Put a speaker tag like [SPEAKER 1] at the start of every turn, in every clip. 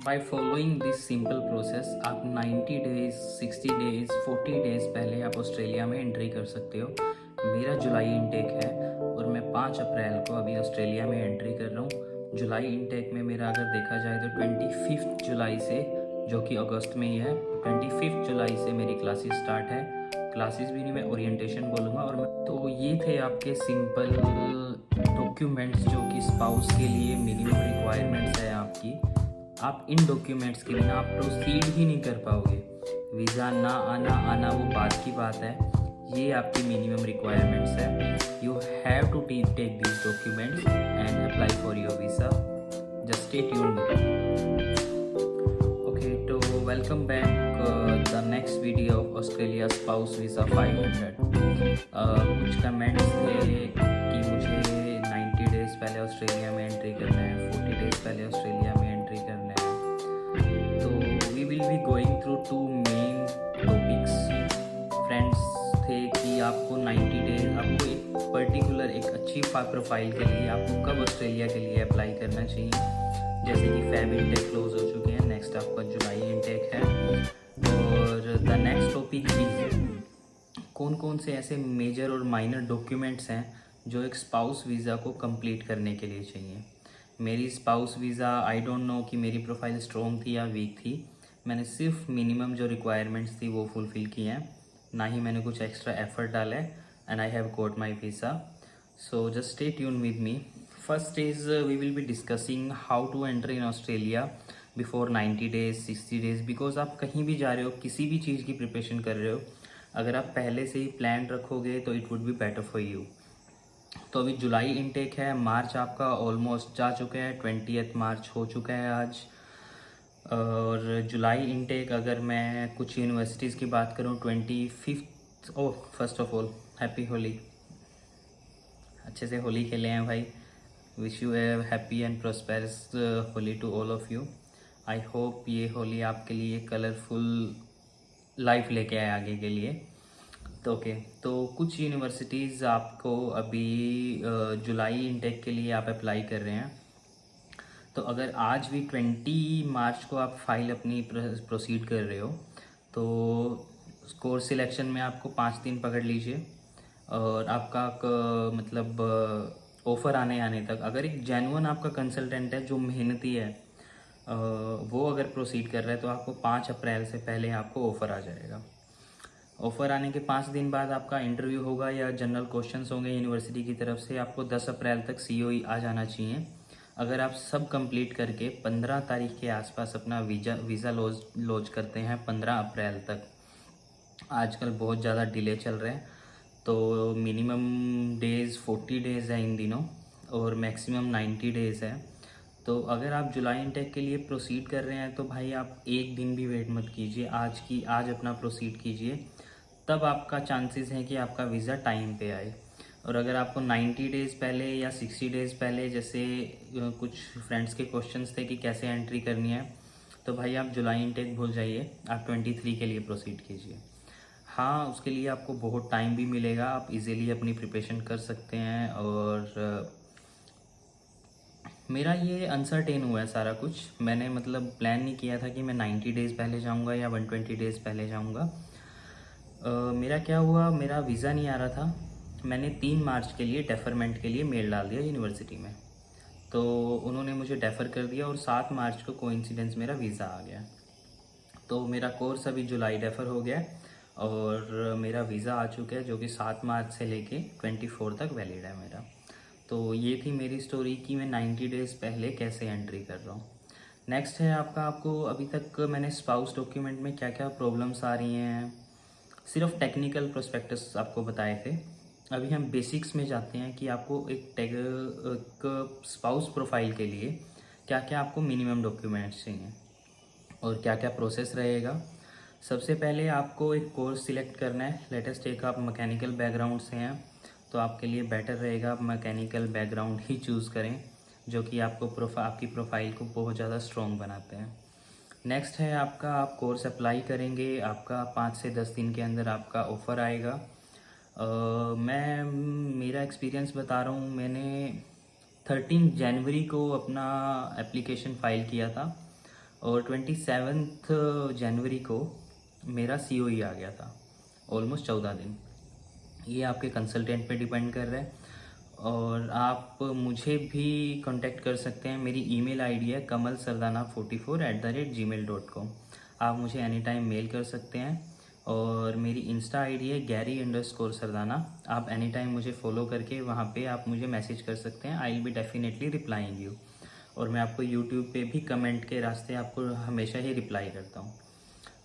[SPEAKER 1] By following this simple process आप 90 days 60 days 40 days पहले आप ऑस्ट्रेलिया में एंट्री कर सकते हो। मेरा जुलाई इनटेक है और मैं 5 अप्रैल को अभी ऑस्ट्रेलिया में एंट्री कर रहा हूँ। जुलाई इनटेक में मेरा अगर देखा जाए तो 25 जुलाई से, जो कि अगस्त में ही है, 25 जुलाई से मेरी क्लासेस स्टार्ट है। क्लासेस भी नहीं, मैं ओरिएंटेशन बोलूँगा। और तो ये थे आपके सिंपल डॉक्यूमेंट्स जो कि स्पाउस के लिए मिनिमम रिक्वायरमेंट्स है आपकी। आप इन डॉक्यूमेंट्स के बिना आप प्रोसीड ही नहीं कर पाओगे। वीज़ा ना आना वो बात की बात है। ये आपकी मिनिमम रिक्वायरमेंट्स है। You have to take this documents and apply for your visa. Just stay tuned with me. Okay, तो welcome back the next video of Australia spouse visa 500। कुछ कमेंट्स थे कि मुझे 90 डेज़ पहले ऑस्ट्रेलिया में entry करना है, 40 डेज़ पहले ऑस्ट्रेलिया में एंट्री करना है। तो we will be going through 2 main topics. Friends थे कि आपको 90 डेज, आपको एक पर्टिकुलर एक अच्छी प्रोफाइल के लिए आपको कब ऑस्ट्रेलिया के लिए अप्लाई करना चाहिए। जैसे कि फेब इनटेक क्लोज हो चुके हैं, नेक्स्ट आपका जुलाई इनटेक है। और द नेक्स्ट टॉपिक इज कौन कौन से ऐसे मेजर और माइनर डॉक्यूमेंट्स हैं जो एक स्पाउस वीज़ा को कंप्लीट करने के लिए चाहिए। मेरी spouse visa, I don't know कि मेरी प्रोफाइल स्ट्रॉन्ग थी या वीक थी। मैंने सिर्फ मिनिमम जो रिक्वायरमेंट्स थी वो फुलफ़िल की हैं, ना ही मैंने कुछ एक्स्ट्रा एफर्ट डाला है। And I have got my visa. So just stay tune with me. First is we will be discussing how to enter in Australia before 90 days 60 days. Because आप कहीं भी जा रहे हो, किसी भी चीज़ की प्रिपरेशन कर रहे हो, अगर आप पहले से ही प्लान रखोगे तो it would be better for you. तो अभी जुलाई इनटेक है, मार्च आपका ऑलमोस्ट जा चुका है, 20 मार्च हो चुका है आज। और जुलाई इनटेक अगर मैं कुछ यूनिवर्सिटीज़ की बात करूँ, 25। Oh, first of all happy Holi. अच्छे से होली खेले हैं भाई। Wish you a happy and prosperous Holi to all of you. I hope ये होली आपके लिए कलरफुल लाइफ लेके आए आगे के लिए। तो ओके, तो कुछ यूनिवर्सिटीज़ आपको अभी जुलाई इनटेक के लिए आप अप्लाई कर रहे हैं। तो अगर आज भी 20 मार्च को आप फाइल अपनी प्रोसीड कर रहे हो तो कोर्स सिलेक्शन में आपको 5 दिन पकड़ लीजिए। और आपका मतलब ऑफ़र आने तक, अगर एक जेन्युइन आपका कंसल्टेंट है जो मेहनती है, वो अगर प्रोसीड कर रहा है तो आपको 5 अप्रैल से पहले आपको ऑफ़र आ जाएगा। ऑफ़र आने के 5 दिन बाद आपका इंटरव्यू होगा या जनरल क्वेश्चंस होंगे यूनिवर्सिटी की तरफ से। आपको 10 अप्रैल तक COE आ जाना चाहिए। अगर आप सब कंप्लीट करके 15 तारीख के आसपास अपना वीज़ा लॉन्च करते हैं 15 अप्रैल तक, आजकल बहुत ज़्यादा डिले चल रहे हैं, तो मिनिमम डेज़ 40 डेज़ है इन दिनों और मैक्सिमम 90 डेज़ है। तो अगर आप जुलाई इनटेक के लिए प्रोसीड कर रहे हैं तो भाई आप एक दिन भी वेट मत कीजिए, आज अपना प्रोसीड कीजिए। तब आपका चांसेस है कि आपका वीज़ा टाइम पे आए। और अगर आपको 90 डेज़ पहले या 60 डेज़ पहले, जैसे कुछ फ्रेंड्स के क्वेश्चंस थे कि कैसे एंट्री करनी है, तो भाई आप जुलाई इनटेक भूल जाइए, आप 23 के लिए प्रोसीड कीजिए। हाँ, उसके लिए आपको बहुत टाइम भी मिलेगा, आप इजीली अपनी प्रिपरेशन कर सकते हैं। और मेरा ये अनसर्टेन हुआ है सारा कुछ। मैंने मतलब प्लान नहीं किया था कि मैं 90 डेज़ पहले जाऊंगा या 120 डेज़ पहले जाऊंगा। मेरा क्या हुआ, मेरा वीज़ा नहीं आ रहा था। मैंने 3 मार्च के लिए डेफरमेंट के लिए मेल डाल दिया यूनिवर्सिटी में, तो उन्होंने मुझे डेफ़र कर दिया और 7 मार्च को कोइंसिडेंस मेरा वीज़ा आ गया। तो मेरा कोर्स अभी जुलाई डेफ़र हो गया और मेरा वीज़ा आ चुका है, जो कि 7 मार्च से लेके 24 तक वैलिड है मेरा। तो ये थी मेरी स्टोरी कि मैं 90 डेज़ पहले कैसे एंट्री कर रहा हूँ। नेक्स्ट है आपको अभी तक मैंने स्पाउस डॉक्यूमेंट में क्या क्या प्रॉब्लम्स आ रही हैं, सिर्फ टेक्निकल प्रोस्पेक्टस आपको बताए थे। अभी हम बेसिक्स में जाते हैं कि आपको एक स्पाउस प्रोफाइल के लिए क्या क्या आपको मिनिमम डॉक्यूमेंट्स चाहिए और क्या क्या प्रोसेस रहेगा। सबसे पहले आपको एक कोर्स सिलेक्ट करना है। लेटेस्ट एक आप मैकेनिकल बैकग्राउंड से हैं तो आपके लिए बेटर रहेगा आप मैकेनिकल बैकग्राउंड ही चूज़ करें, जो कि आपकी प्रोफाइल को बहुत ज़्यादा स्ट्रॉन्ग बनाते हैं। नेक्स्ट है आपका, आप कोर्स अप्लाई करेंगे, आपका 5 से 10 दिन के अंदर आपका ऑफ़र आएगा। मैं मेरा एक्सपीरियंस बता रहा हूँ। मैंने 13 जनवरी को अपना एप्लीकेशन फ़ाइल किया था और 27 जनवरी को मेरा COE आ गया था, ऑलमोस्ट 14 दिन। ये आपके कंसल्टेंट पे डिपेंड कर रहा है। और आप मुझे भी कांटेक्ट कर सकते हैं। मेरी ईमेल आईडी है kamalsardana44@gmail.com। आप मुझे एनी टाइम मेल कर सकते हैं। और मेरी इंस्टा आईडी है gary_sardana। आप एनी टाइम मुझे फॉलो करके वहाँ पे आप मुझे मैसेज कर सकते हैं। I will be definitely replying you. और मैं आपको यूट्यूब पे भी कमेंट के रास्ते आपको हमेशा ही रिप्लाई करता हूँ।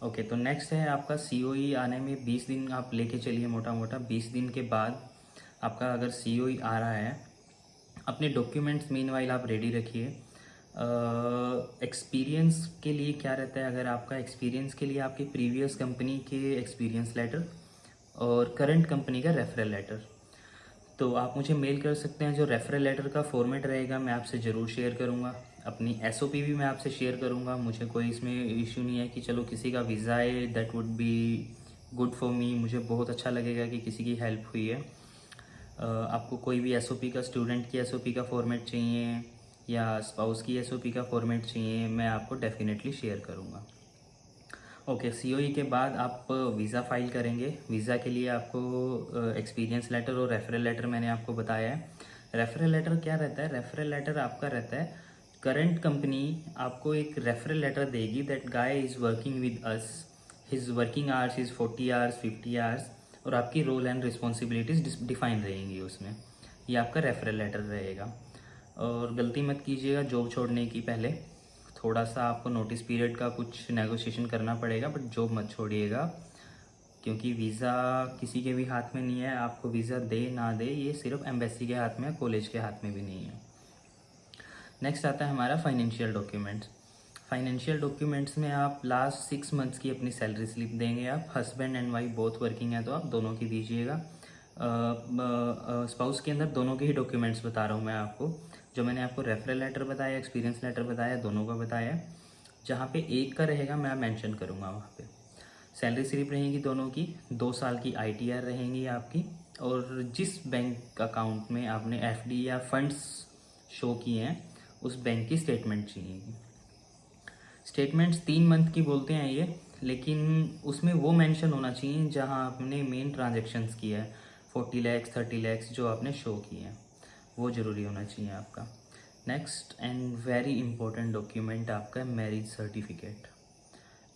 [SPEAKER 1] ओके, तो नेक्स्ट है आपका COE आने में 20 दिन आप लेके चलिए, मोटा मोटा 20 दिन के बाद आपका अगर COE आ रहा है, अपने डॉक्यूमेंट्स मीनवाइल आप रेडी रखिए। एक्सपीरियंस के लिए क्या रहता है, अगर आपका एक्सपीरियंस के लिए आपकी प्रीवियस कंपनी के एक्सपीरियंस लेटर और करंट कंपनी का रेफरल लेटर, तो आप मुझे मेल कर सकते हैं। जो रेफरल लेटर का फॉर्मेट रहेगा मैं आपसे ज़रूर शेयर करूँगा। अपनी SOP भी मैं आपसे शेयर करूँगा। मुझे कोई इसमें इशू नहीं है कि चलो किसी का वीज़ा है, that would be good for me. मुझे बहुत अच्छा लगेगा कि किसी की हेल्प हुई है। आपको कोई भी SOP का, स्टूडेंट की SOP का फॉर्मेट चाहिए या स्पाउस की SOP का फॉर्मेट चाहिए, मैं आपको डेफिनेटली शेयर करूँगा। ओके, COE के बाद आप वीज़ा फाइल करेंगे। वीज़ा के लिए आपको एक्सपीरियंस लेटर और रेफरल लेटर मैंने आपको बताया है। रेफरल लेटर क्या रहता है? रेफरल लेटर आपका रहता है, करंट कंपनी आपको एक रेफरल लेटर देगी that guy is working with us, his working hours is 40 hours 50 hours, और आपकी रोल एंड रिस्पॉन्सिबिलिटीज़ डिफाइन रहेंगी उसमें। ये आपका रेफरल लेटर रहेगा। और गलती मत कीजिएगा जॉब छोड़ने की पहले, थोड़ा सा आपको नोटिस पीरियड का कुछ नेगोशिएशन करना पड़ेगा, बट जॉब मत छोड़िएगा, क्योंकि वीज़ा किसी के भी हाथ में नहीं है। आपको वीज़ा दे ना दे, ये सिर्फ एम्बेसी के हाथ में है, कॉलेज के हाथ में भी नहीं है। नेक्स्ट आता है हमारा फाइनेंशियल डॉक्यूमेंट्स। फाइनेंशियल डॉक्यूमेंट्स में आप लास्ट 6 मंथ्स की अपनी सैलरी स्लिप देंगे। आप husband and wife both working है तो आप दोनों की दीजिएगा। स्पाउस के अंदर दोनों के ही डॉक्यूमेंट्स बता रहा हूँ मैं आपको। जो मैंने आपको रेफरल लेटर बताया, एक्सपीरियंस लेटर बताया, दोनों का बताया। जहाँ पे एक का रहेगा मैं मेंशन करूँगा वहाँ पे। सैलरी स्लिप रहेगी दोनों की, 2 साल की ITR रहेंगी आपकी। और जिस बैंक अकाउंट में आपने FD या फंड्स शो किए हैं उस बैंक की स्टेटमेंट चाहिए। स्टेटमेंट्स 3 मंथ की बोलते हैं ये, लेकिन उसमें वो मेंशन होना चाहिए जहाँ आपने मेन ट्रांजैक्शंस किया है, 40 लाख 30 लाख जो आपने शो किए हैं, वो ज़रूरी होना चाहिए आपका। Next and very important document आपका मैरिज सर्टिफिकेट।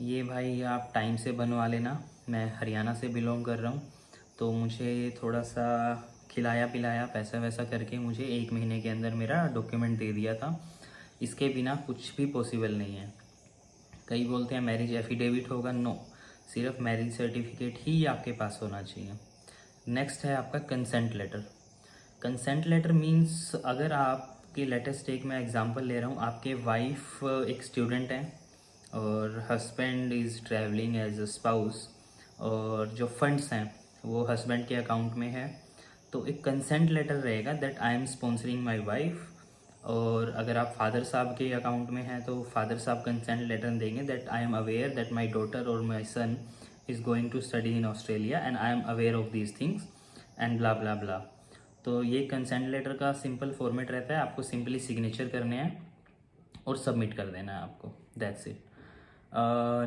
[SPEAKER 1] ये भाई आप टाइम से बनवा लेना। मैं हरियाणा से बिलोंग कर रहा हूँ, तो मुझे थोड़ा सा खिलाया पिलाया, पैसा वैसा करके मुझे 1 महीने के अंदर मेरा डॉक्यूमेंट दे दिया था। इसके बिना कुछ भी पॉसिबल नहीं है। कई बोलते हैं मैरिज एफिडेविट होगा, नो, सिर्फ मैरिज सर्टिफिकेट ही आपके पास होना चाहिए। नेक्स्ट है आपका consent letter. Consent letter means, अगर आपके लेटेस्ट एक मैं एग्जांपल ले रहा हूँ, आपके वाइफ एक स्टूडेंट हैं और husband is travelling as a spouse, और जो फंड्स हैं वो हस्बैंड के अकाउंट में है, तो एक कंसेंट लेटर रहेगा that I M sponsoring my wife. और अगर आप फादर साहब के अकाउंट में हैं तो फादर साहब कंसेंट लेटर देंगे that I am aware that my daughter और my son is going to study in Australia and I am aware of these things and blah blah blah. तो ये कंसेंट लेटर का simple format रहता है, आपको simply signature करने हैं और सबमिट कर देना है आपको, दैट्स इट।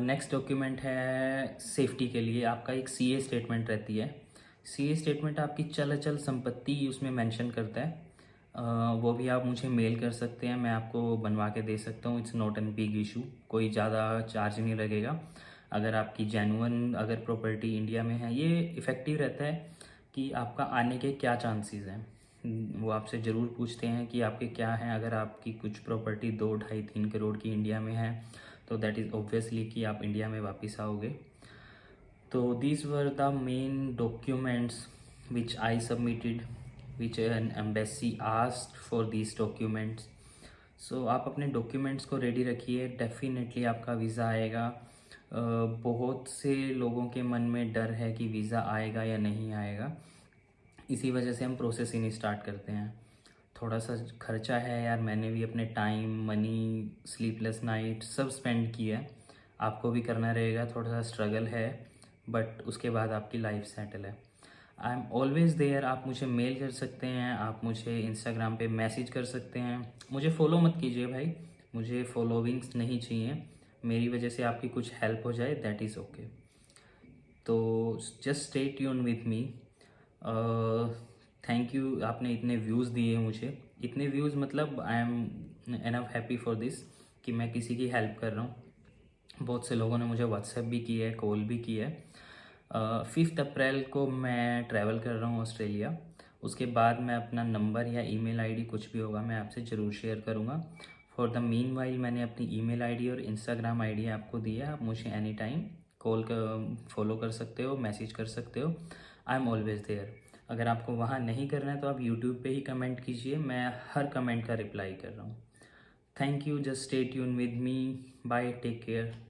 [SPEAKER 1] नेक्स्ट डॉक्यूमेंट है सेफ्टी के लिए, आपका एक CA स्टेटमेंट रहती है। CA स्टेटमेंट आपकी चल अचल संपत्ति उसमें मेंशन करता है। वो भी आप मुझे मेल कर सकते हैं, मैं आपको बनवा के दे सकता हूँ। It's not an big issue, कोई ज़्यादा चार्ज नहीं लगेगा। अगर आपकी जेन्युइन अगर प्रॉपर्टी इंडिया में है, ये इफ़ेक्टिव रहता है कि आपका आने के क्या चांसेस हैं। वो आपसे ज़रूर पूछते हैं कि आपके क्या हैं। अगर आपकी कुछ प्रॉपर्टी 2, 2.5, 3 करोड़ की इंडिया में है तो दैट इज़ ऑब्वियसली कि आप इंडिया में वापस आओगे। तो these were the main documents which I submitted, which an embassy asked for these documents. So आप अपने डॉक्यूमेंट्स को रेडी रखिए, डेफिनेटली आपका वीज़ा आएगा। बहुत से लोगों के मन में डर है कि वीज़ा आएगा या नहीं आएगा, इसी वजह से हम प्रोसेस ही नहीं स्टार्ट करते हैं। थोड़ा सा खर्चा है यार, मैंने भी अपने टाइम, मनी, स्लीपलेस नाइट सब स्पेंड किया है, आपको भी करना रहेगा। थोड़ा सा स्ट्रगल है, बट उसके बाद आपकी लाइफ सेटल है। I am always there. आप मुझे मेल कर सकते हैं, आप मुझे इंस्टाग्राम पे मैसेज कर सकते हैं। मुझे फॉलो मत कीजिए भाई, मुझे फॉलोविंग्स नहीं चाहिए। मेरी वजह से आपकी कुछ हेल्प हो जाए, दैट इज़ ओके। तो just stay tune with me. Thank you, आपने इतने व्यूज़ दिए मुझे, इतने व्यूज़ मतलब I am enough happy for this कि मैं किसी की हेल्प कर रहा हूँ। बहुत से लोगों ने मुझे व्हाट्सएप भी किया है, कॉल भी किया है। 5 अप्रैल को मैं ट्रैवल कर रहा हूँ ऑस्ट्रेलिया। उसके बाद मैं अपना नंबर या ईमेल आईडी कुछ भी होगा मैं आपसे ज़रूर शेयर करूँगा। फॉर द मीन वाइल मैंने अपनी ईमेल आईडी और इंस्टाग्राम आईडी आपको दी है, आप मुझे एनी टाइम कॉल कर फॉलो कर सकते हो, मैसेज कर सकते हो। I am always there. अगर आपको वहाँ नहीं करना है तो आप यूट्यूब पे ही कमेंट कीजिए, मैं हर कमेंट का रिप्लाई कर रहा हूँ। Thank you, just stay tune with me, bye, take care.